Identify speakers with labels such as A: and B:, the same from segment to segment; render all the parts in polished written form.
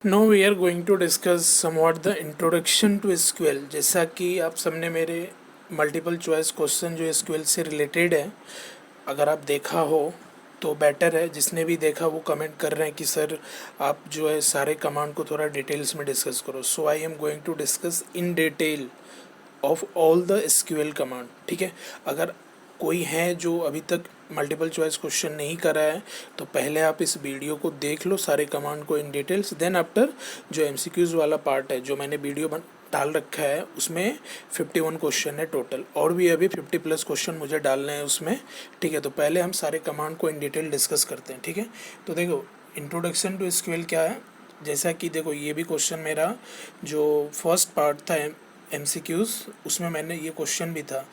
A: Now we are going to discuss somewhat the introduction to SQL। जैसा कि आप सबने मेरे मल्टीपल चॉइस क्वेश्चन जो SQL से रिलेटेड है अगर आप देखा हो तो बेटर है। जिसने भी देखा वो कमेंट कर रहे हैं कि सर आप जो है सारे कमांड को थोड़ा डिटेल्स में डिस्कस करो। So I am going to discuss in detail of all the SQL command. ठीक है, अगर कोई है जो अभी तक मल्टीपल चॉइस क्वेश्चन नहीं करा है तो पहले आप इस वीडियो को देख लो सारे कमांड को इन डिटेल्स। देन आफ्टर जो MCQs वाला पार्ट है जो मैंने वीडियो डाल रखा है उसमें 51 क्वेश्चन है टोटल, और भी अभी 50+ क्वेश्चन मुझे डालने हैं उसमें। ठीक है, तो पहले हम सारे कमांड को इन डिटेल डिस्कस करते हैं। ठीक है, तो देखो इंट्रोडक्शन टू SQL क्या है। जैसा कि देखो ये भी क्वेश्चन मेरा जो फर्स्ट पार्ट था MCQs उसमें मैंने ये क्वेश्चन भी था,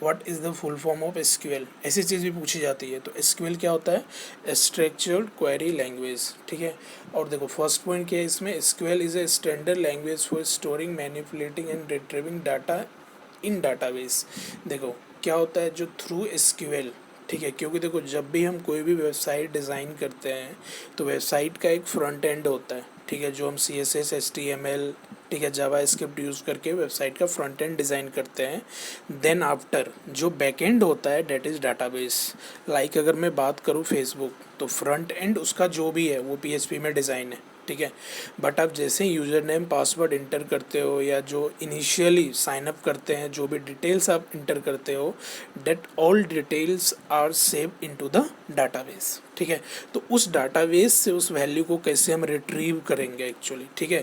A: what is the full form of SQL। ऐसी चीज़ भी पूछी जाती है। तो SQL क्या होता है, स्ट्रक्चर्ड क्वेरी लैंग्वेज। ठीक है, और देखो फर्स्ट पॉइंट क्या है इसमें, SQL is a standard language for storing manipulating and retrieving data in database. देखो क्या होता है जो थ्रू SQL, ठीक है, क्योंकि देखो जब भी हम कोई भी वेबसाइट डिज़ाइन करते हैं तो वेबसाइट का एक फ्रंट एंड होता है। ठीक है, जो हम CSS HTML ठीक है जावा स्क्रिप्ट यूज़ करके वेबसाइट का फ्रंट एंड डिज़ाइन करते हैं। देन आफ्टर जो बैक एंड होता है डेट इज़ डाटाबेस। लाइक अगर मैं बात करूँ फेसबुक तो फ्रंट एंड उसका जो भी है वो PHP में डिज़ाइन है। ठीक है, बट आप जैसे यूज़र नेम पासवर्ड इंटर करते हो या जो इनिशियली साइन अप करते हैं जो भी डिटेल्स आप इंटर करते हो that all details are save into the database. ठीक है, तो उस डाटाबेस से उस वैल्यू को कैसे हम रिट्रीव करेंगे एक्चुअली। ठीक है,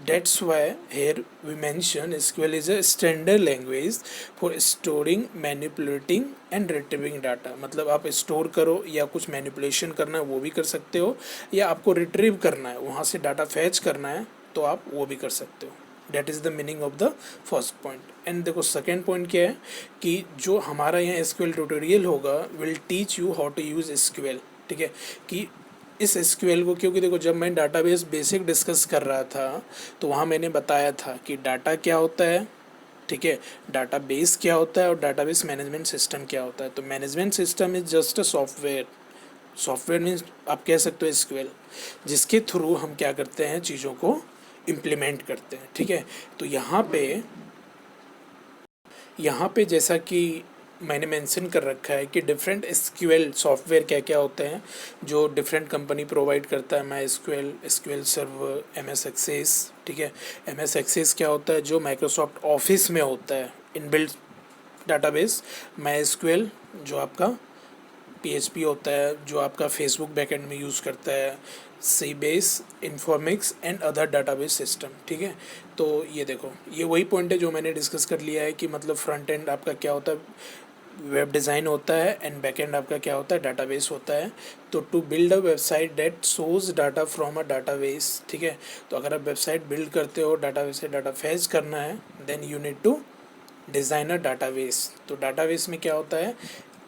A: that's why here we mention SQL is a standard language for storing manipulating and retrieving data. मतलब आप स्टोर करो या कुछ मैनिपुलेशन करना है वो भी कर सकते हो, या आपको रिट्रीव करना है वहाँ से डाटा फैच करना है तो आप वो भी कर सकते हो। That is the meaning of the first point. And देखो सेकेंड पॉइंट क्या है कि जो हमारा यहाँ SQL ट्यूटोरियल होगा will teach you how to use SQL। ठीक है, कि इस SQL को, क्योंकि देखो जब मैं डाटाबेस बेसिक डिस्कस कर रहा था तो वहाँ मैंने बताया था कि डाटा क्या होता है। ठीक है, डाटाबेस क्या होता है और डाटाबेस मैनेजमेंट सिस्टम क्या होता है। तो management system is just a software. Software means आप कह सकते हो SQL, जिसके थ्रू हम क्या करते हैं चीज़ों को इम्प्लीमेंट करते हैं। ठीक है, तो यहाँ पे जैसा कि मैंने मेंशन कर रखा है कि डिफरेंट SQL सॉफ्टवेयर क्या क्या होते हैं जो डिफरेंट कंपनी प्रोवाइड करता है। MySQL, SQL server, MS access. ठीक है, MS एक्सेस क्या होता है जो माइक्रोसॉफ्ट ऑफिस में होता है इनबिल्ट डाटाबेस। MySQL जो आपका PHP होता है जो आपका फेसबुक बैकएंड में यूज़ करता है। Sybase, Informix and other database system. ठीक है, तो ये देखो ये वही पॉइंट है जो मैंने डिस्कस कर लिया है कि मतलब फ्रंट एंड आपका क्या होता है, वेब डिज़ाइन होता है, एंड बैक एंड आपका क्या होता है, डाटाबेस होता है। तो to build a website that shows data from a database. ठीक है, तो अगर आप वेबसाइट बिल्ड करते हो डाटाबेस से डाटा फैच करना है then you need to design a database. तो डाटाबेस में क्या होता है,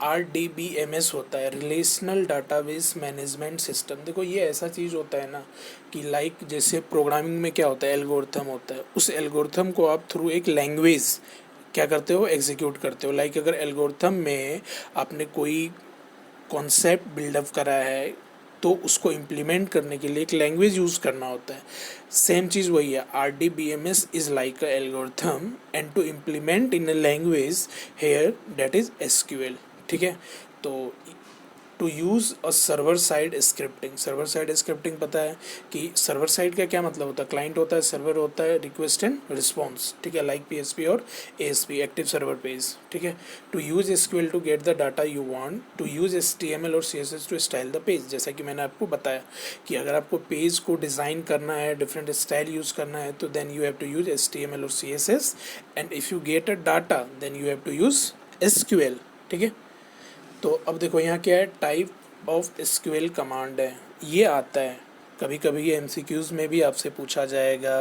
A: RDBMS होता है, रिलेशनल डाटाबेस मैनेजमेंट सिस्टम। देखो ये ऐसा चीज़ होता है ना कि लाइक जैसे प्रोग्रामिंग में क्या होता है, एल्गोरिथम होता है, उस एल्गोरिथम को आप थ्रू एक लैंग्वेज क्या करते हो, एग्जीक्यूट करते हो। लाइक अगर एल्गोरिथम में आपने कोई कॉन्सेप्ट बिल्डअप करा है तो उसको इम्प्लीमेंट करने के लिए एक लैंग्वेज यूज़ करना होता है। सेम चीज़ वही है, RDBMS is like a algorithm and to implement in a language here that is SQL। ठीक है, तो to use a server side scripting. Server side scripting पता है कि सर्वर साइड का क्या मतलब होता है, क्लाइंट होता है, सर्वर होता है, रिक्वेस्ट एंड रिस्पॉन्स। ठीक है, लाइक PHP और ASP, एक्टिव सर्वर पेज। ठीक है, to use SQL to get the data you want, to use HTML और CSS to style the page. जैसा कि मैंने आपको बताया कि अगर आपको पेज को डिज़ाइन करना है, डिफरेंट स्टाइल यूज़ करना है तो then you have to use HTML और CSS, and if you get a data then you have to use SQL। ठीक है, तो अब देखो यहाँ क्या है, टाइप ऑफ SQL कमांड है, ये आता है। कभी कभी ये MCQs में भी आपसे पूछा जाएगा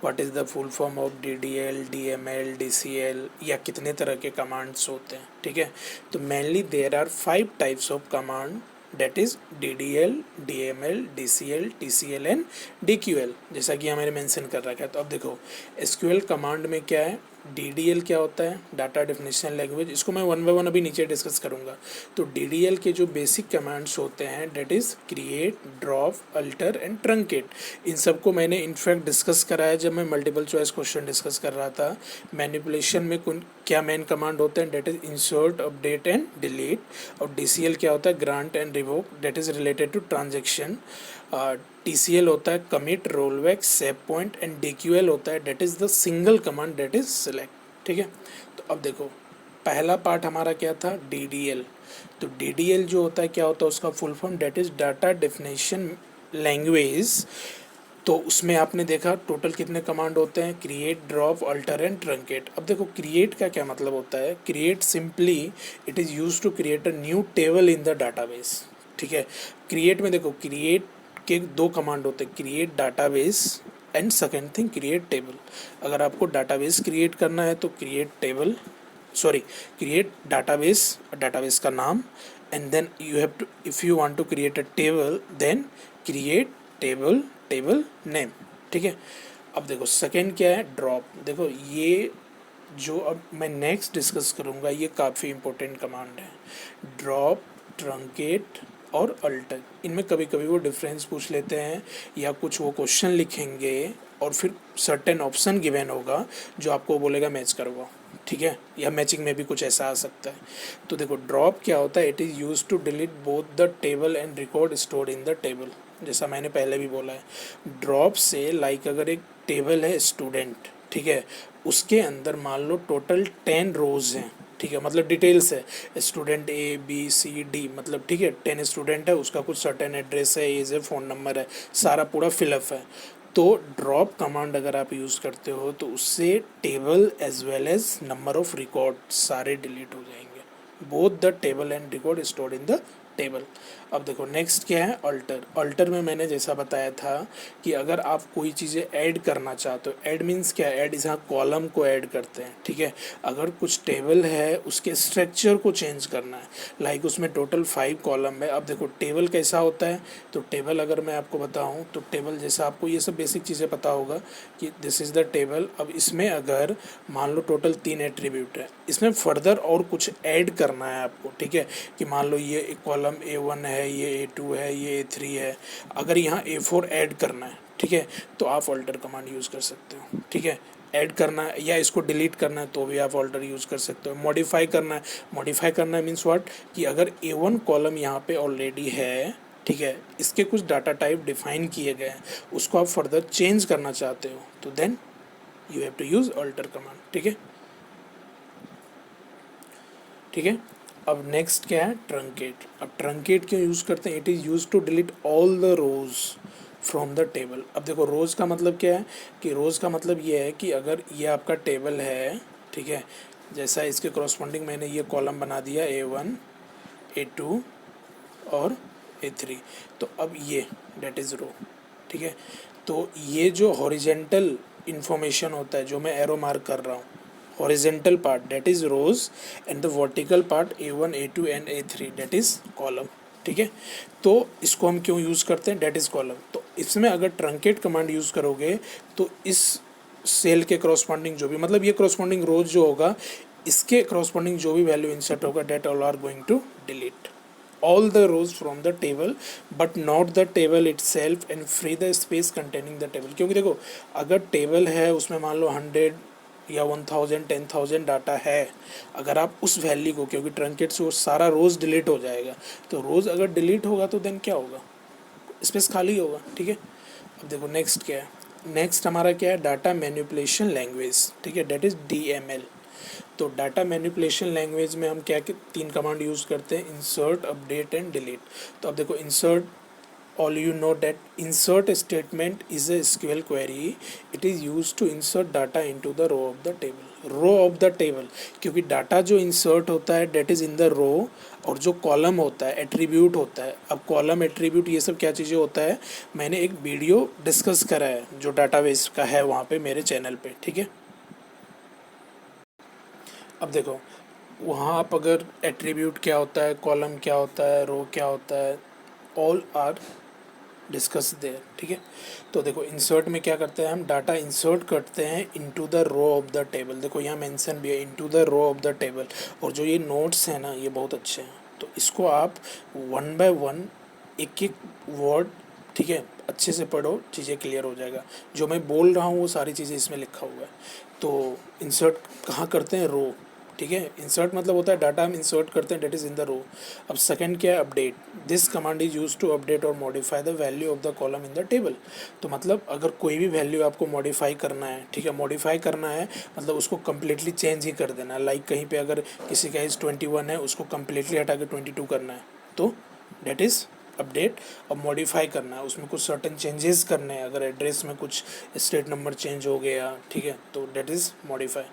A: what is the full form of DDL, DML, DCL, या कितने तरह के कमांड्स होते हैं। ठीक है, तो mainly there are 5 types of command that is DDL, DML, DCL, TCL and DQL, जैसा कि हमारे मेंशन कर रखा है। तो अब देखो SQL कमांड में क्या है, DDL क्या होता है, डाटा डेफिनेशन लैंग्वेज, इसको मैं वन बाय वन अभी नीचे डिस्कस करूँगा। तो DDL के जो बेसिक कमांड्स होते हैं that is create, drop, alter and truncate. इन सबको मैंने इनफैक्ट डिस्कस करा है जब मैं मल्टीपल चॉइस क्वेश्चन डिस्कस कर रहा था। मैनिपुलेशन में क्या मेन कमांड होते हैं, that is insert, update and delete. और DCL क्या होता है, grant and revoke, that is related to transaction. TCL होता है commit, rollback, save point and DQL होता है that is the single command that is select. ठीक है, तो अब देखो पहला पार्ट हमारा क्या था, DDL। तो DDL जो होता है क्या होता है, उसका full form that is data definition language. तो उसमें आपने देखा टोटल कितने कमांड होते हैं, create, drop, alter and truncate. अब देखो क्रिएट का क्या मतलब होता है, create simply it is use to create a new table in the database. ठीक है, क्रिएट में देखो क्रिएट के दो कमांड होते हैं, create database and second thing create table. अगर आपको डाटाबेस क्रिएट करना है तो create table, sorry create database, database का नाम, and then you have to, if you want to create a table then create table, table name. ठीक है, अब देखो सेकंड क्या है, ड्रॉप। देखो ये जो अब मैं नेक्स्ट डिस्कस करूँगा ये काफ़ी इंपॉर्टेंट कमांड है, ड्रॉप, ट्रंकेट और अल्टर। इनमें कभी कभी वो डिफरेंस पूछ लेते हैं या कुछ वो क्वेश्चन लिखेंगे और फिर सर्टेन ऑप्शन गिवन होगा जो आपको बोलेगा मैच करवाओ। ठीक है, या मैचिंग में भी कुछ ऐसा आ सकता है। तो देखो ड्रॉप क्या होता है, it is use to delete both the table and record stored in the table. जैसा मैंने पहले भी बोला है, ड्रॉप से लाइक अगर एक टेबल है स्टूडेंट, ठीक है, उसके अंदर मान लो टोटल 10 रोज हैं। ठीक है, मतलब डिटेल्स है, स्टूडेंट ABCD, मतलब ठीक है 10 स्टूडेंट है, उसका कुछ सर्टेन एड्रेस है, एज है, फ़ोन नंबर है, सारा पूरा फिलअप है। तो ड्रॉप कमांड अगर आप यूज़ करते हो तो उससे table as well as number of record सारे डिलीट हो जाएंगे, both the table and record stored in the table. अब देखो नेक्स्ट क्या है, अल्टर। अल्टर में मैंने जैसा बताया था कि अगर आप कोई चीज़ें ऐड करना चाहते हो, ऐड मीन्स क्या, ऐड इस यहाँ कॉलम को ऐड करते हैं। ठीक है, अगर कुछ टेबल है उसके स्ट्रक्चर को चेंज करना है, लाइक उसमें टोटल 5 कॉलम है। अब देखो टेबल कैसा होता है, तो टेबल अगर मैं आपको बताऊं तो टेबल जैसा आपको ये सब बेसिक चीज़ें पता होगा कि दिस इज़ द टेबल। अब इसमें अगर मान लो टोटल 3 एट्रीब्यूट है, इसमें फर्दर और कुछ ऐड करना है आपको। ठीक है, कि मान लो ये एक कॉलम A1 है, ये A2 है, ये A3 है, अगर यहाँ A4 ऐड करना है, ठीक है, तो आप अल्टर कमांड यूज़ कर सकते हो। ठीक है, ऐड करना है या इसको डिलीट करना है तो भी आप अल्टर यूज़ कर सकते हो। मॉडिफाई करना है, मॉडिफाई करना है मीन्स व्हाट, कि अगर A1 कॉलम यहाँ पे ऑलरेडी है, ठीक है, इसके कुछ डाटा टाइप डिफाइन किए गए हैं, उसको आप फर्दर चेंज करना चाहते हो तो then you have to use alter command. ठीक है, ठीक है। अब नेक्स्ट क्या है, ट्रंकेट। अब ट्रंकेट क्यों यूज़ करते हैं, it is use to delete all the rows from the table. अब देखो रोज़ का मतलब क्या है, कि रोज़ का मतलब ये है कि अगर ये आपका टेबल है, ठीक है, जैसा इसके करस्पॉन्डिंग मैंने ये कॉलम बना दिया A1, A2 और A3, तो अब ये डेट इज़ रो। ठीक है, तो ये जो हॉरिजेंटल इंफॉर्मेशन होता है जो मैं एरो मार्क कर रहा हूँ, horizontal part that is rows and the vertical part A1, A2 and A3 that is column. ठीक है, तो इसको हम क्यों यूज़ करते हैं, डेट इज़ कॉलम। तो इसमें अगर ट्रंकेट कमांड यूज़ करोगे तो इस सेल के करस्पॉन्डिंग जो भी, मतलब ये करस्पॉन्डिंग रोज जो होगा, इसके करस्पॉन्डिंग जो भी वैल्यू इंसर्ट होगा that all are going to delete all the rows from the table but not the table itself and free the space containing the table। क्योंकि देखो अगर टेबल है उसमें मान लो 100 या 1000 10,000 डाटा है, अगर आप उस वैल्यू को, क्योंकि ट्रंकेट से वो सारा रोज़ डिलीट हो जाएगा, तो रोज़ अगर डिलीट होगा तो देन क्या होगा, स्पेस खाली होगा। ठीक है, अब देखो नेक्स्ट क्या है, नेक्स्ट हमारा क्या है, डाटा मैनिपुलेशन लैंग्वेज। ठीक है, डेट इज़ DML। तो डाटा मैनिपुलेशन लैंग्वेज में हम क्या 3 कमांड यूज़ करते हैं, इंसर्ट, अपडेट एंड डिलीट। तो अब देखो insert, all you know that insert statement is a SQL query, it is used to insert data into the row of the table, row of the table. क्योंकि data जो insert होता है that is in the row, और जो column होता है attribute होता है। अब कॉलम एट्रीब्यूट ये सब क्या चीज़ें होता है, मैंने एक वीडियो डिस्कस करा है जो डाटाबेस का है वहाँ पे मेरे चैनल पे। ठीक है, अब देखो वहाँ आप अगर एट्रीब्यूट क्या होता है, कॉलम क्या होता है, रो क्या होता है, ऑल आर डिस्कस देयर, ठीक है। तो देखो इंसर्ट में क्या करते हैं हम, डाटा इंसर्ट करते हैं into the row of the table. देखो यहाँ मेंशन भी है into the row of the table. और जो ये नोट्स हैं ना ये बहुत अच्छे हैं, तो इसको आप वन बाय वन एक एक वर्ड, ठीक है, अच्छे से पढ़ो, चीज़ें क्लियर हो जाएगा। जो मैं बोल रहा हूँ वो सारी चीज़ें इसमें लिखा हुआ है। तो इंसर्ट कहाँ करते हैं, रो, ठीक है। इंसर्ट मतलब होता है डाटा हम इंसर्ट करते हैं, that is in the row. अब सेकंड क्या है, update. This command is use to update और modify the value of the column in the table. तो मतलब अगर कोई भी वैल्यू आपको मॉडिफाई करना है, ठीक है, मॉडिफाई करना है मतलब उसको कम्प्लीटली चेंज ही कर देना है। लाइक कहीं पे अगर किसी का एज 21 है उसको कम्प्लीटली हटा के 22 करना है, तो डेट इज़ अपडेट। और मॉडिफाई करना है, उसमें कुछ सर्टेन चेंजेस करने हैं, अगर एड्रेस में कुछ स्टेट नंबर चेंज हो गया, ठीक है, तो डेट इज़ मॉडिफाई।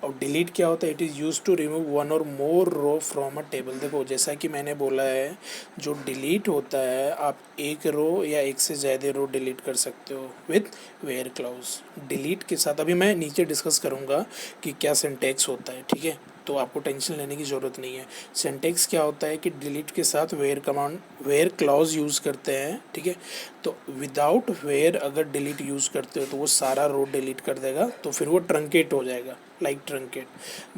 A: और डिलीट क्या होता है, it is use to remove one or more row from a table. देखो जैसा कि मैंने बोला है, जो डिलीट होता है आप एक रो या एक से ज़्यादा रो डिलीट कर सकते हो विथ वेयर क्लाउज। डिलीट के साथ अभी मैं नीचे डिस्कस करूँगा कि क्या सिंटैक्स होता है, ठीक है, तो आपको टेंशन लेने की ज़रूरत नहीं है। सिंटैक्स क्या होता है कि डिलीट के साथ where command, where clause use करते हैं, ठीक है। तो विदाउट वेयर अगर डिलीट यूज़ करते हो तो वो सारा रो डिलीट कर देगा, तो फिर वो ट्रंकेट हो जाएगा, लाइक ट्रंकेट।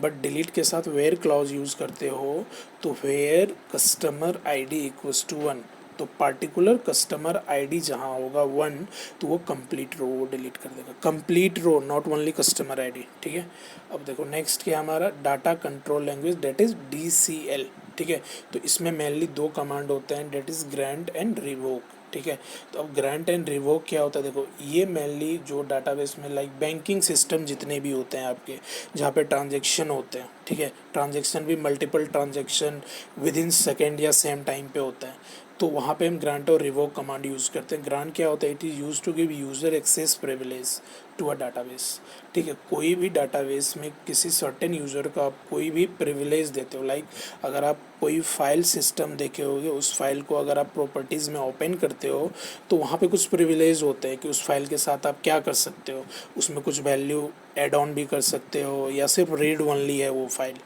A: बट डिलीट के साथ वेयर क्लॉज यूज़ करते हो तो where customer ID equals to 1, तो पार्टिकुलर कस्टमर आईडी जहाँ होगा 1 तो वो कंप्लीट रो वो डिलीट कर देगा, complete row, not only customer ID, ठीक है। अब देखो नेक्स्ट क्या हमारा, data control language, that is DCL, ठीक है। तो इसमें मेनली दो कमांड होते हैं, that is grant and revoke, ठीक है। तो अब ग्रांट एंड रिवोक क्या होता है, देखो ये मेनली जो डाटाबेस में लाइक बैंकिंग सिस्टम जितने भी होते हैं आपके, जहाँ पे ट्रांजेक्शन होते हैं, ठीक है, ट्रांजेक्शन भी multiple transaction with in second या सेम टाइम पे होता है, तो वहाँ पे हम ग्रांट और रिवोक कमांड यूज़ करते हैं। ग्रांट क्या होता है, it is use to give user access privilege to a database, ठीक है। कोई भी डाटाबेस में किसी सर्टेन यूज़र को आप कोई भी प्रिविलेज देते हो, लाइक अगर आप कोई फाइल सिस्टम देखे होगे, उस फाइल को अगर आप प्रॉपर्टीज़ में ओपन करते हो तो वहाँ पे कुछ प्रिविलेज होते हैं कि उस फाइल के साथ आप क्या कर सकते हो, उसमें कुछ वैल्यू एड ऑन भी कर सकते हो, या सिर्फ रीड ओनली है वो फाइल,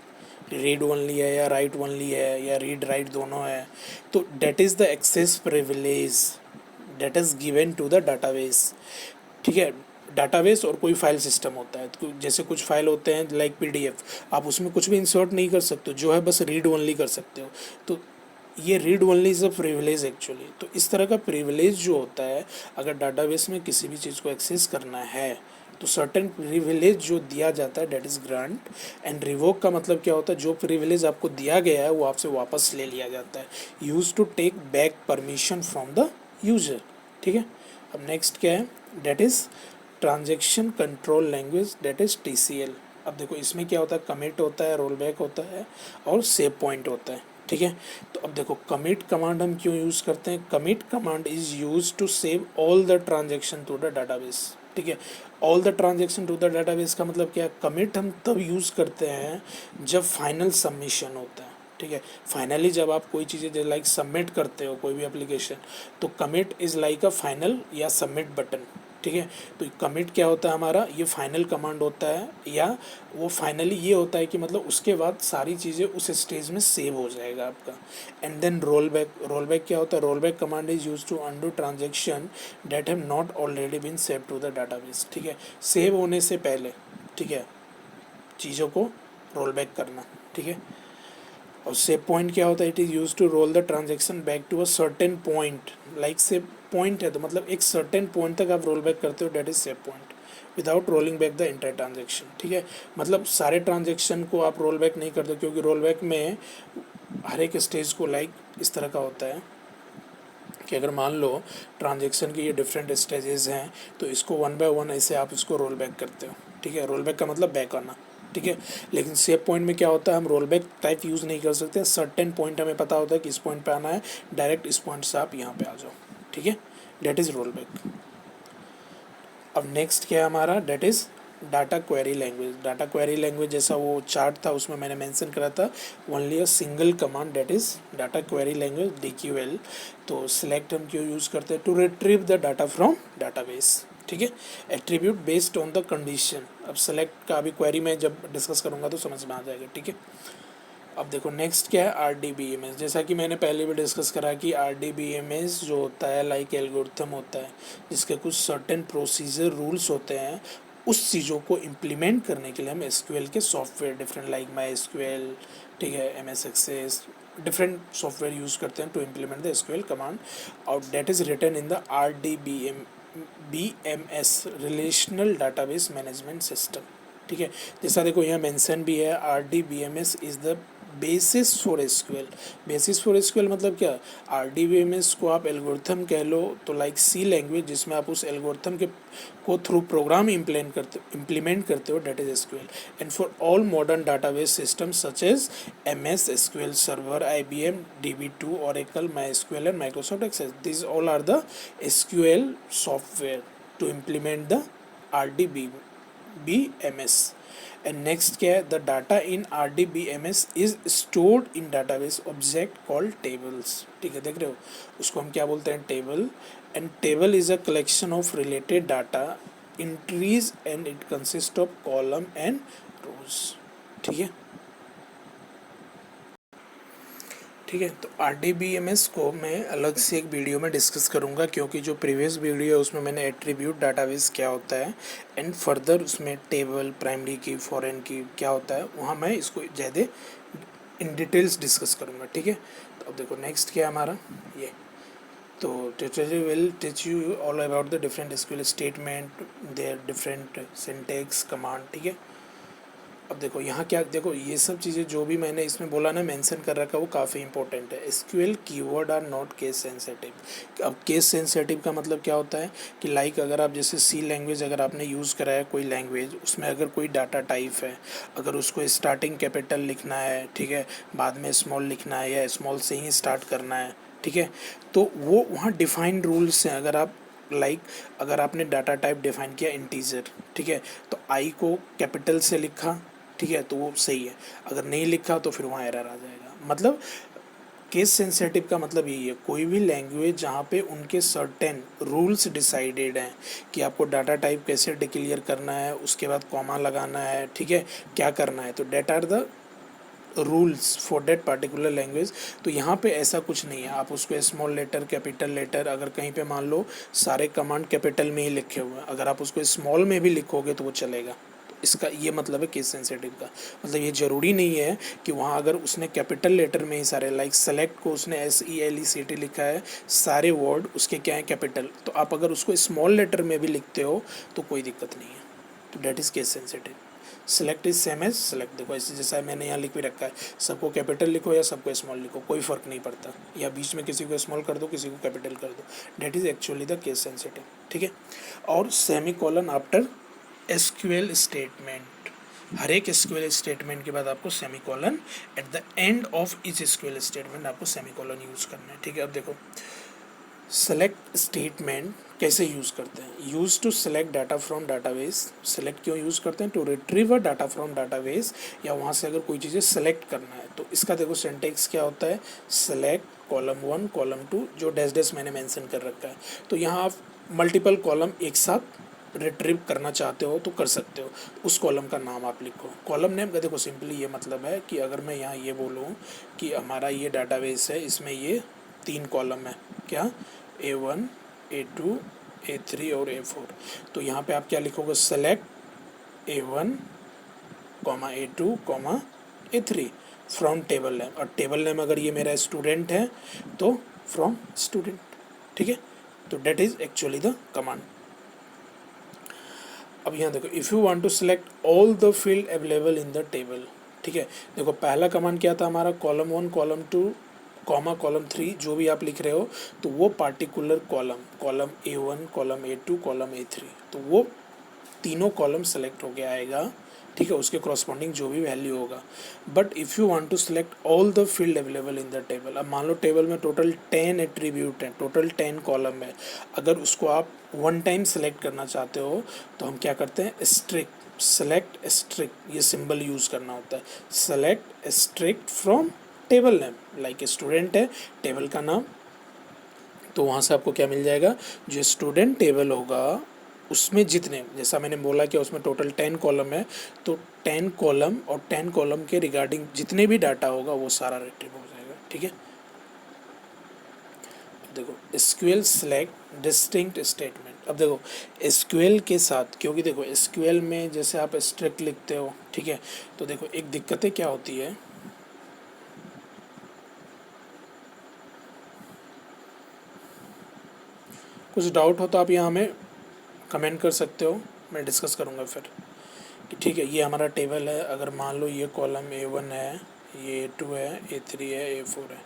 A: रीड ओनली है या राइट ओनली है या रीड राइट दोनों है, तो that is the access privilege that is given to the database, ठीक है। डाटाबेस और कोई फाइल सिस्टम होता है, तो जैसे कुछ फाइल होते हैं लाइक PDF, आप उसमें कुछ भी इंसर्ट नहीं कर सकते हो, जो है बस रीड ओनली कर सकते हो, तो ये read only is a privilege actually. तो इस तरह का प्रिविलेज जो होता है, अगर डाटाबेस में किसी भी चीज़ को एक्सेस करना है तो सर्टेन प्रिविलेज जो दिया जाता है that is grant. And revoke का मतलब क्या होता है, जो प्रिविलेज आपको दिया गया है वो आपसे वापस ले लिया जाता है, use to take back permission from the user, ठीक है। अब नेक्स्ट क्या है, that is transaction control language, that is TCL। अब देखो इसमें क्या होता है, कमिट होता है, रोल बैक होता है और सेव पॉइंट होता है, ठीक है। तो अब देखो कमिट कमांड हम क्यों यूज़ करते हैं, commit command is use to save all the transaction to the database, ठीक है। All the transaction to the database का मतलब क्या है, कमिट हम तब यूज़ करते हैं जब फाइनल सबमिशन होता है, ठीक है। फाइनली जब आप कोई चीज़ें लाइक सबमिट करते हो कोई भी एप्लीकेशन, तो commit is like a final या सबमिट बटन, ठीक है। तो कमिट क्या होता है हमारा, ये फाइनल कमांड होता है, या वो फाइनली ये होता है कि मतलब उसके बाद सारी चीज़ें उस स्टेज में सेव हो जाएगा आपका। And then roll back, roll back क्या होता है, roll back command is use to undo transaction that have not already been save to the database, ठीक है। सेव होने से पहले, ठीक है, चीज़ों को रोल बैक करना, ठीक है। और सेव पॉइंट क्या होता है, it is use to roll the transaction back to a certain point, like save point है तो मतलब एक सर्टेन पॉइंट तक आप रोल बैक करते हो, that is save point, without rolling back the entire transaction, ठीक है। मतलब सारे ट्रांजेक्शन को आप रोल बैक नहीं करते, क्योंकि रोल बैक में हर एक स्टेज को लाइक इस तरह का होता है कि अगर मान लो ट्रांजेक्शन के ये डिफरेंट स्टेजेस हैं, तो इसको वन बाय वन ऐसे आप इसको रोल बैक करते हो, ठीक है। रोल बैक का मतलब बैक आना, ठीक है। लेकिन सेव पॉइंट में क्या होता है, हम रोल बैक टाइप यूज़ नहीं कर सकते, सर्टेन पॉइंट हमें पता होता है कि इस पॉइंट पे आना है, डायरेक्ट इस पॉइंट से आप यहाँ पे आ जाओ, ठीक है, डेट इज़ रोल बैक। अब नेक्स्ट क्या है हमारा, that is data query language. Data query language जैसा वो चार्ट था उसमें मैंने मेंशन करा था, only a single command, that is data query language, DQL। तो सिलेक्ट हम क्यों यूज़ करते हैं, to retrieve the data from database, ठीक है। Attribute based on the condition. अब सेलेक्ट का अभी क्वेरी में जब डिस्कस करूँगा तो समझ में आ जाएगा, ठीक है। अब देखो नेक्स्ट क्या है, R D B M S. जैसा कि मैंने पहले भी डिस्कस करा कि R D B M S जो होता है लाइक एल्गोरिथम होता है जिसके कुछ सर्टेन प्रोसीजर रूल्स होते हैं, उस चीज़ों को इम्प्लीमेंट करने के लिए हम एसक्यूएल के software different like my SQL, ठीक है, M S access, different software use करते हैं to implement the SQL command और that is written in the R D B M S relational database management system. ठीक है, जैसा देखो यहाँ मेंशन भी है, R D B M S is the basis for SQL. Basis for SQL मतलब क्या, R D B M S को आप एल्गोरिथम कह लो तो लाइक सी लैंग्वेज जिसमें आप उस एल्गोरिथम के को थ्रू प्रोग्राम इम्प्लीमेंट करते हो, that is SQL. And for all modern database system such as M S SQL server, I B M, D B two, Oracle, My SQL and Microsoft Access, this all are the SQL software to implement the R D B M S. And next क्या है, the data in R D B M S is stored in database object called tables. ठीक है, देख रहे हो, उसको हम क्या बोलते हैं, table. And table is a collection of related data entries and it consist of column and rows. ठीक है, ठीक है। तो R D B M S को मैं अलग से एक वीडियो में डिस्कस करूँगा क्योंकि जो प्रीवियस वीडियो है उसमें मैंने एट्रीब्यूट डाटाबेस क्या होता है एंड फर्दर उसमें टेबल, प्राइमरी की, फॉरेन की क्या होता है, वहाँ मैं इसको ज़्यादा इन डिटेल्स डिस्कस करूँगा। ठीक है, तो अब देखो नेक्स्ट क्या है हमारा ये, तो tutorial will teach you all about the different SQL statement, their different syntax command. ठीक है, अब देखो यहाँ क्या, देखो ये सब चीज़ें जो भी मैंने इसमें बोला ना, मेंशन कर रखा, वो काफ़ी इंपॉर्टेंट है। SQL keyword are not case sensitive. अब केस सेंसिटिव का मतलब क्या होता है कि लाइक अगर आप जैसे सी लैंग्वेज अगर आपने यूज़ करा है कोई लैंग्वेज, उसमें अगर कोई डाटा टाइप है, अगर उसको स्टार्टिंग कैपिटल लिखना है, ठीक है, बाद में स्मॉल लिखना है या स्मॉल से ही स्टार्ट करना है, ठीक है, तो वो वहाँ डिफाइंड रूल्स हैं। अगर आप लाइक अगर आपने डाटा टाइप डिफाइन किया इंटीजर, ठीक है, तो आई को कैपिटल से लिखा, ठीक है, तो वो सही है। अगर नहीं लिखा तो फिर वहाँ एरर आ जाएगा। मतलब केस सेंसिटिव का मतलब यही है, कोई भी लैंग्वेज जहाँ पे उनके सर्टेन रूल्स डिसाइडेड हैं कि आपको डाटा टाइप कैसे डिक्लेयर करना है, उसके बाद कॉमा लगाना है, ठीक है, क्या करना है, तो that are the rules for that particular language. तो यहाँ पे ऐसा कुछ नहीं है, आप उसको स्मॉल लेटर, कैपिटल लेटर, अगर कहीं पे मान लो सारे कमांड कैपिटल में ही लिखे हुए हैं, अगर आप उसको स्मॉल में भी लिखोगे तो वो चलेगा। तो इसका ये मतलब है केस सेंसिटिव का मतलब ये ज़रूरी नहीं है कि वहाँ अगर उसने कैपिटल लेटर में ही सारे, लाइक सेलेक्ट को उसने SELECT लिखा है, सारे वर्ड उसके क्या है कैपिटल, तो आप अगर उसको स्मॉल लेटर में भी लिखते हो तो कोई दिक्कत नहीं है। तो that is case sensitive. Select is same as select, देखो ऐसे जैसा मैंने यहाँ लिख भी रखा है, सबको कैपिटल लिखो या सबको स्मॉल लिखो, कोई फ़र्क नहीं पड़ता, या बीच में किसी को स्मॉल कर दो, किसी को कैपिटल कर दो, that is actually the case sensitive. ठीक है, और semicolon after SQL statement, हर एक एसक्यूएल स्टेटमेंट के बाद आपको semicolon, at the end of each SQL statement आपको सेमी कॉलन यूज़ करना है। ठीक है, अब देखो सेलेक्ट स्टेटमेंट कैसे यूज़ करते हैं, use to select data from database. Select क्यों यूज़ करते हैं, to retrieve data from database, या वहाँ से अगर कोई चीज़ें सेलेक्ट करना है तो इसका देखो सिंटैक्स क्या होता है, सेलेक्ट कॉलम 1 कॉलम 2, जो डैश डैश मैंने मेंशन कर रखा है। तो यहाँ आप मल्टीपल कॉलम एक साथ रिट्रीव करना चाहते हो तो कर सकते हो, उस कॉलम का नाम आप लिखो। कॉलम नेम का देखो सिंपली ये मतलब है कि अगर मैं यहाँ ये बोलूँ कि हमारा ये डाटाबेस है, इसमें ये 3 कॉलम है, क्या, A1, A2, A3 और A4, तो यहाँ पे आप क्या लिखोगे, select A1, A2, A3 from table name, और टेबल नेम अगर ये मेरा स्टूडेंट है तो फ्रॉम स्टूडेंट। ठीक है, तो that is actually the command. अब यहाँ देखो, if you want to select all the field available in the table, ठीक है, देखो पहला कमांड क्या था हमारा, कॉलम 1 कॉलम 2 कॉलम 3, जो भी आप लिख रहे हो तो वो particular column A1 column A2 column A3, तो वो तीनों कॉलम सेलेक्ट होके आएगा। ठीक है, उसके करस्पॉन्डिंग जो भी वैल्यू होगा। But if you want to select all the field available in the table, अब मान लो टेबल में टोटल 10 एट्रीब्यूट हैं, टोटल 10 कॉलम है, अगर उसको आप वन टाइम सेलेक्ट करना चाहते हो तो हम क्या करते हैं, स्ट्रिक्ट, सेलेक्ट स्ट्रिक्ट, ये सिंबल यूज़ करना होता है, select strict from table name, like student है टेबल का नाम, तो वहाँ से आपको क्या मिल जाएगा, जो स्टूडेंट टेबल होगा उसमें जितने, जैसा मैंने बोला कि उसमें टोटल 10 कॉलम है, तो 10 कॉलम और 10 कॉलम के रिगार्डिंग जितने भी डाटा होगा वो सारा रिट्रीव हो जाएगा। ठीक है, देखो एसक्यूएल सेलेक्ट डिस्टिंक्ट स्टेटमेंट। अब देखो एसक्यूएल के साथ, क्योंकि देखो एसक्यूएल में जैसे आप स्ट्रिक्ट लिखते हो, ठीक है, तो देखो एक दिक्कतें क्या होती है, कुछ डाउट हो तो आप यहाँ हमें कमेंट कर सकते हो, मैं डिस्कस करूँगा फिर कि ठीक है ये हमारा टेबल है। अगर मान लो ये कॉलम A1 है, ये A2 है, A3 है, A4 है।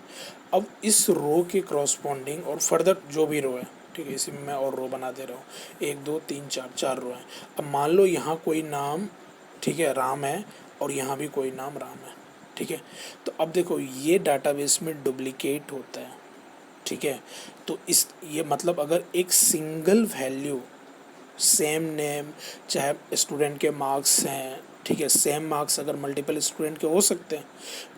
A: अब इस रो के क्रॉसपॉन्डिंग और फर्दर जो भी रो है, ठीक है, इसी में मैं और रो बना दे रहा हूँ, 1 2 3 4 4 रो हैं। अब मान लो यहाँ कोई नाम, ठीक है, राम है, और यहाँ भी कोई नाम राम है, ठीक है, तो अब देखो ये डाटाबेस में डुप्लीकेट होता है। ठीक है, तो इस ये मतलब अगर एक सिंगल वैल्यू सेम नेम, चाहे स्टूडेंट के मार्क्स हैं, ठीक है, सेम मार्क्स अगर मल्टीपल स्टूडेंट के हो सकते हैं,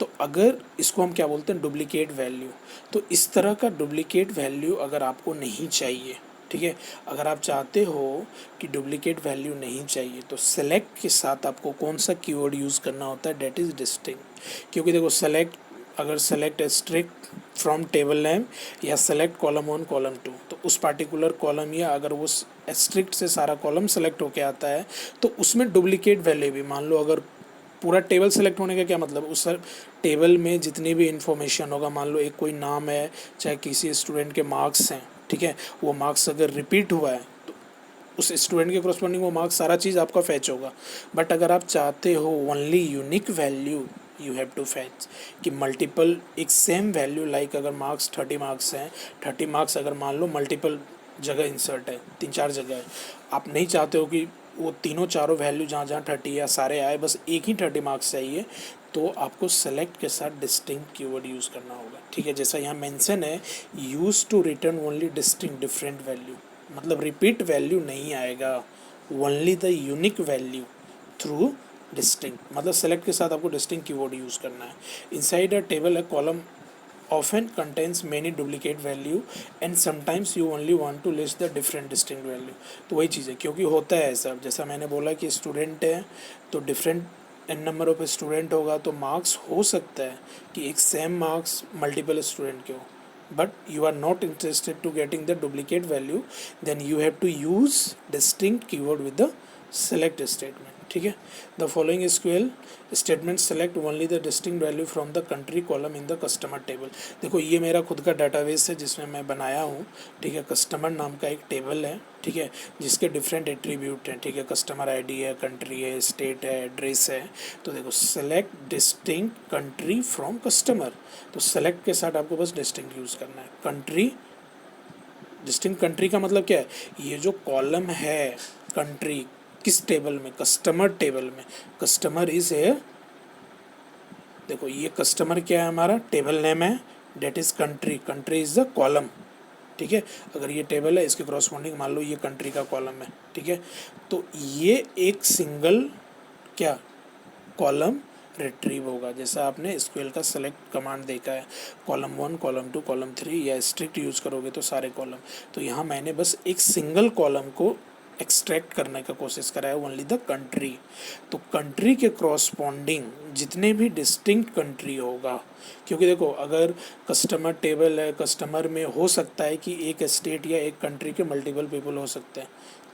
A: तो अगर इसको हम क्या बोलते हैं, डुप्लीकेट वैल्यू। तो इस तरह का डुप्लीकेट वैल्यू अगर आपको नहीं चाहिए, ठीक है, अगर आप चाहते हो कि डुप्लीकेट वैल्यू नहीं चाहिए, तो सेलेक्ट के साथ आपको कौन सा कीवर्ड यूज़ करना होता है, डेट इज़ डिस्टिंक्ट। क्योंकि देखो सेलेक्ट, अगर select strict from table name या सेलेक्ट कॉलम 1 कॉलम 2, तो उस पार्टिकुलर कॉलम या अगर वो स्ट्रिक्ट से सारा कॉलम सेलेक्ट होके आता है, तो उसमें डुप्लीकेट वैल्यू भी, मान लो अगर पूरा टेबल सेलेक्ट होने का क्या मतलब, उस टेबल में जितनी भी इन्फॉर्मेशन होगा, मान लो एक कोई नाम है, चाहे किसी स्टूडेंट के मार्क्स हैं, ठीक है, वो मार्क्स अगर रिपीट हुआ है तो उस स्टूडेंट के करस्पॉन्डिंग वो मार्क्स सारा चीज़ आपका फैच होगा। बट अगर आप चाहते हो only unique value you have to fetch, कि मल्टीपल एक सेम वैल्यू, लाइक अगर मार्क्स 30 मार्क्स हैं, 30 मार्क्स अगर मान लो मल्टीपल जगह इंसर्ट है, 3 4 जगह है, आप नहीं चाहते हो कि वो तीनों चारों वैल्यू जहाँ जहाँ 30 या सारे आए, बस एक ही 30 मार्क्स चाहिए, तो आपको सेलेक्ट के साथ डिस्टिंक्ट कीवर्ड यूज़ करना होगा। ठीक है, जैसा यहाँ मेंशन है, use to return only distinct different value, मतलब रिपीट वैल्यू नहीं आएगा, only the unique value through distinct, मतलब सेलेक्ट के साथ आपको डिस्टिंक्ट कीवर्ड यूज़ करना है। Inside a table a column often contains many duplicate value and sometimes you only want to list the different distinct value। तो वही चीज़ है, क्योंकि होता है ऐसा, जैसा मैंने बोला कि स्टूडेंट है तो different n number of student होगा, तो मार्क्स हो सकता है कि एक सेम मार्क्स मल्टीपल स्टूडेंट के हो, but you are not interested to getting the duplicate value, then you have to use distinct keyword with the select statement। ठीक है, the following SQL statement select only the distinct value from the country column in the customer table. देखो ये मेरा खुद का database है जिसमें मैं बनाया हूँ, ठीक है, कस्टमर नाम का एक टेबल है, ठीक है, जिसके डिफरेंट एट्रीब्यूट हैं, ठीक है, कस्टमर ID है, कंट्री है, स्टेट है, एड्रेस है। तो देखो select distinct country from customer, तो सेलेक्ट के साथ आपको बस डिस्टिंक्ट यूज़ करना है। कंट्री, डिस्टिंक्ट कंट्री का मतलब क्या है, ये जो कॉलम है कंट्री किस टेबल में, कस्टमर टेबल में, कस्टमर इज है, देखो ये कस्टमर क्या है, हमारा टेबल नेम है, that is country, country is the column. ठीक है, अगर ये टेबल है इसके क्रॉसपॉन्डिंग मान लो ये कंट्री का कॉलम है, ठीक है, तो ये एक सिंगल क्या कॉलम रिट्रीव होगा, जैसा आपने SQL का सेलेक्ट कमांड देखा है, कॉलम 1 कॉलम 2 कॉलम 3, या स्ट्रिक्ट यूज़ करोगे तो सारे कॉलम। तो यहाँ मैंने बस एक सिंगल कॉलम को एक्सट्रैक्ट करने का कोशिश करा है, ओनली द कंट्री। तो कंट्री के क्रॉसपॉन्डिंग जितने भी डिस्टिंक्ट कंट्री होगा, क्योंकि देखो अगर कस्टमर टेबल है, कस्टमर में हो सकता है कि एक स्टेट या एक कंट्री के मल्टीपल पीपल हो सकते हैं,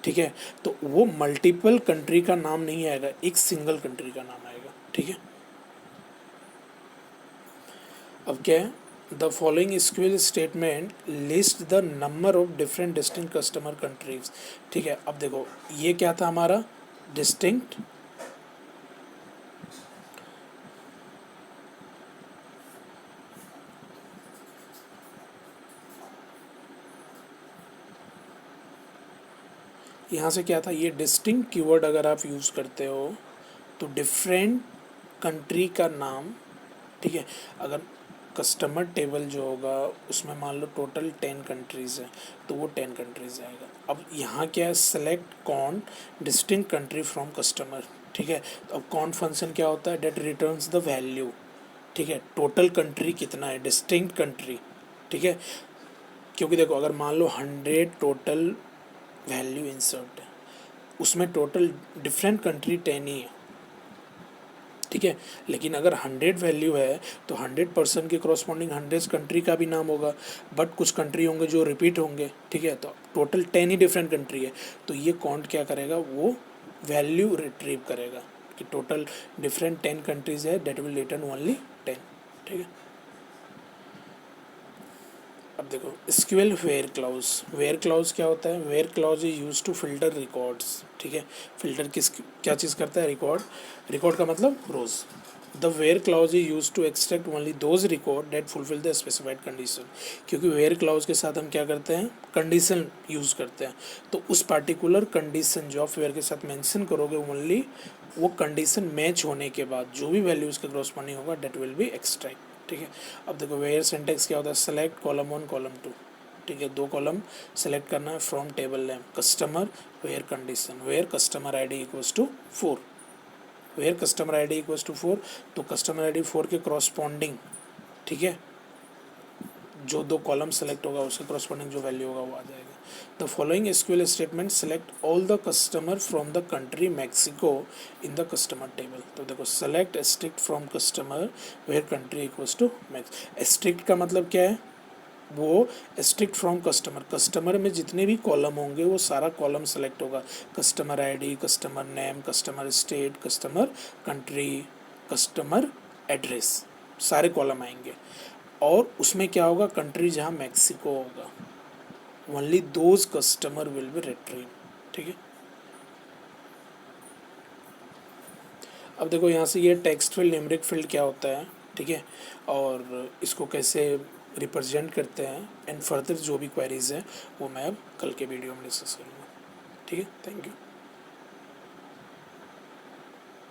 A: ठीक है, तो वो मल्टीपल कंट्री का नाम नहीं आएगा, एक सिंगल कंट्री का नाम आएगा। ठीक है, अब क्या है, the following SQL statement list the number of different distinct customer countries. ठीक है, अब देखो ये क्या था हमारा डिस्टिंक्ट, यहाँ से क्या था, ये डिस्टिंक्ट कीवर्ड अगर आप यूज़ करते हो तो डिफरेंट कंट्री का नाम, ठीक है, अगर कस्टमर टेबल जो होगा उसमें मान लो टोटल 10 कंट्रीज़ हैं, तो वो 10 कंट्रीज़ आएगा। अब यहाँ क्या है, select count distinct country from customer. ठीक है, तो अब कॉन फंक्शन क्या होता है, डेट रिटर्न्स द वैल्यू, ठीक है, टोटल कंट्री कितना है, डिस्टिंक्ट कंट्री। ठीक है, क्योंकि देखो अगर मान लो 100 टोटल वैल्यू इंसर्ट है, उसमें टोटल डिफरेंट कंट्री 10 ही है, ठीक है। लेकिन अगर 100 वैल्यू है तो 100% के करॉस्पॉन्डिंग 100 कंट्री का भी नाम होगा, बट कुछ कंट्री होंगे जो रिपीट होंगे, ठीक है। तो टोटल 10 ही डिफरेंट कंट्री है, तो ये काउंट क्या करेगा, वो वैल्यू रिट्रीव करेगा कि टोटल डिफरेंट 10 कंट्रीज है, दैट विल रिटर्न ओनली 10, ठीक है। अब देखो एसक्यूएल वेयर क्लाउज क्या होता है, where clause is use to filter records, ठीक है। फिल्टर क्या चीज़ करता है, रिकॉर्ड का मतलब rows. The where clause is use to extract only those record that fulfil the specified condition, क्योंकि वेयर क्लाउज के साथ हम क्या करते हैं, कंडीशन यूज़ करते हैं। तो उस पार्टिकुलर कंडीशन जो आप वेयर के साथ मेंशन करोगे ओनली वो कंडीशन मैच होने के बाद जो भी वैल्यू उसके क्रॉसपॉन्डिंग होगा डेट विल बी एक्सट्रैक्ट, ठीक है। अब देखो वेयर सिंटेक्स क्या होता है, सेलेक्ट कॉलम 1 कॉलम 2, ठीक है। 2 कॉलम सेलेक्ट करना है from table name customer where condition, where customer ID equals to 4, where customer ID equals to 4, तो कस्टमर आईडी 4 के क्रॉसपॉन्डिंग, ठीक है, जो 2 कॉलम सेलेक्ट होगा उसके क्रॉसपॉन्डिंग जो वैल्यू होगा वो आ जाएगा। The following SQL statement select all the customer from the country Mexico in the customer table. तो देखो select strict from customer where country equals to max. Strict का मतलब क्या है, वो स्ट्रिक्ट फ्रॉम कस्टमर में जितने भी कॉलम होंगे वो सारा कॉलम सेलेक्ट होगा, customer ID, customer name, customer state, customer country, customer address, सारे कॉलम आएंगे। और उसमें क्या होगा, कंट्री जहाँ मैक्सिको होगा, only those customer will be retrieve, ठीक है। अब देखो यहाँ से ये टेक्स्ट फील्ड न्यूमेरिक फील्ड क्या होता है, ठीक है, और इसको कैसे रिप्रेजेंट करते हैं एंड फर्दर जो भी क्वेरीज हैं वो मैं अब कल के वीडियो में डिस्कस करूँगा, ठीक है। Thank you.